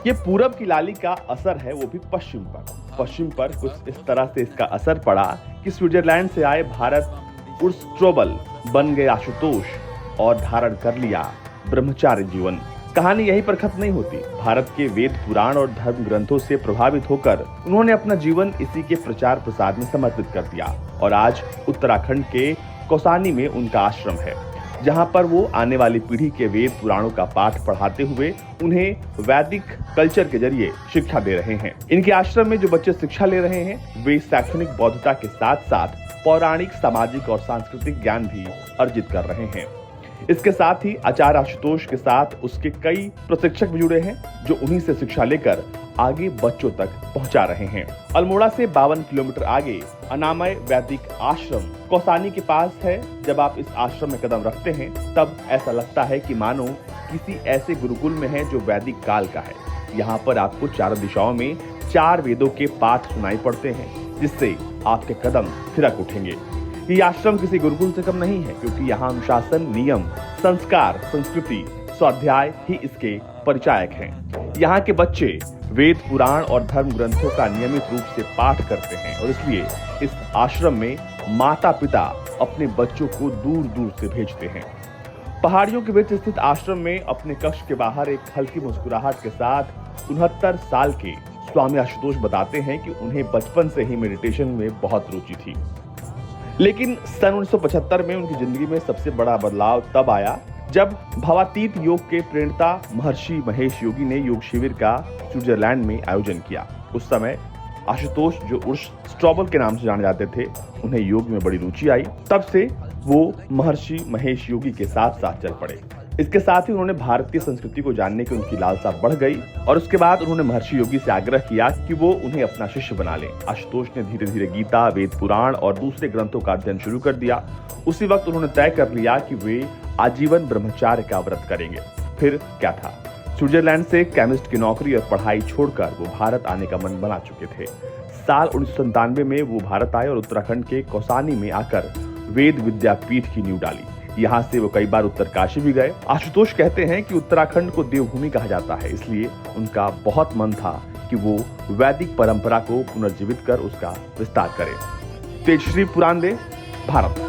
ये पूरब की लाली का असर है, वो भी पश्चिम पर। पश्चिम पर कुछ इस तरह से इसका असर पड़ा कि स्विट्जरलैंड से आए भारत उर्स स्ट्रोबल बन गए आशुतोष और धारण कर लिया ब्रह्मचार्य जीवन। कहानी यहीं पर खत्म नहीं होती। भारत के वेद पुराण और धर्म ग्रंथों से प्रभावित होकर उन्होंने अपना जीवन इसी के प्रचार प्रसार में समर्पित कर दिया और आज उत्तराखंड के कौसानी में उनका आश्रम है, जहां पर वो आने वाली पीढ़ी के वेद पुराणों का पाठ पढ़ाते हुए उन्हें वैदिक कल्चर के जरिए शिक्षा दे रहे हैं। इनके आश्रम में जो बच्चे शिक्षा ले रहे हैं वे शैक्षणिक बौद्धता के साथ साथ पौराणिक, सामाजिक और सांस्कृतिक ज्ञान भी अर्जित कर रहे हैं। इसके साथ ही आचार्य आशुतोष के साथ उसके कई प्रशिक्षक भी जुड़े हैं जो उन्हीं से शिक्षा लेकर आगे बच्चों तक पहुंचा रहे हैं। अल्मोड़ा से 52 किलोमीटर आगे अनामय वैदिक आश्रम कौसानी के पास है। जब आप इस आश्रम में कदम रखते हैं तब ऐसा लगता है कि मानो किसी ऐसे गुरुकुल में है जो वैदिक काल का है। यहाँ पर आपको चारों दिशाओं में 4 वेदों के पाठ सुनाई पड़ते हैं, जिससे आपके कदम थिरक उठेंगे। ये आश्रम किसी गुरुकुल से कम नहीं है, क्योंकि यहाँ अनुशासन, नियम, संस्कार, संस्कृति, स्वाध्याय ही इसके परिचायक हैं। यहाँ के बच्चे वेद पुराण और धर्म ग्रंथों का नियमित रूप से पाठ करते हैं और इसलिए इस आश्रम में माता पिता अपने बच्चों को दूर दूर से भेजते हैं। पहाड़ियों के बीच स्थित आश्रम में अपने कक्ष के बाहर एक हल्की मुस्कुराहट के साथ 69 साल के स्वामी आशुतोष बताते हैं कि उन्हें बचपन से ही मेडिटेशन में बहुत रुचि थी, लेकिन सन 1975 में उनकी जिंदगी में सबसे बड़ा बदलाव तब आया जब भावातीत योग के प्रणेता महर्षि महेश योगी ने योग शिविर का स्विट्जरलैंड में आयोजन किया। उस समय आशुतोष, जो उर्स स्ट्रोबल के नाम से जाने जाते थे, उन्हें योग में बड़ी रुचि आई। तब से वो महर्षि महेश योगी के साथ साथ चल पड़े। इसके साथ ही उन्होंने भारतीय संस्कृति को जानने की उनकी लालसा बढ़ गई और उसके बाद उन्होंने महर्षि योगी से आग्रह किया कि वो उन्हें अपना शिष्य बना लें। आशुतोष ने धीरे धीरे गीता, वेद पुराण और दूसरे ग्रंथों का अध्ययन शुरू कर दिया। उसी वक्त उन्होंने तय कर लिया कि वे आजीवन ब्रह्मचार्य का व्रत करेंगे। फिर क्या था, स्विट्जरलैंड से केमिस्ट की नौकरी और पढ़ाई छोड़कर वो भारत आने का मन बना चुके थे। साल 1997 में वो भारत आए और उत्तराखंड के कौसानी में आकर वेद विद्यापीठ की नींव डाली। यहाँ से वो कई बार उत्तरकाशी भी गए। आशुतोष कहते हैं कि उत्तराखंड को देवभूमि कहा जाता है, इसलिए उनका बहुत मन था कि वो वैदिक परंपरा को पुनर्जीवित कर उसका विस्तार करें। तेजश्री पुरांदे, भारत।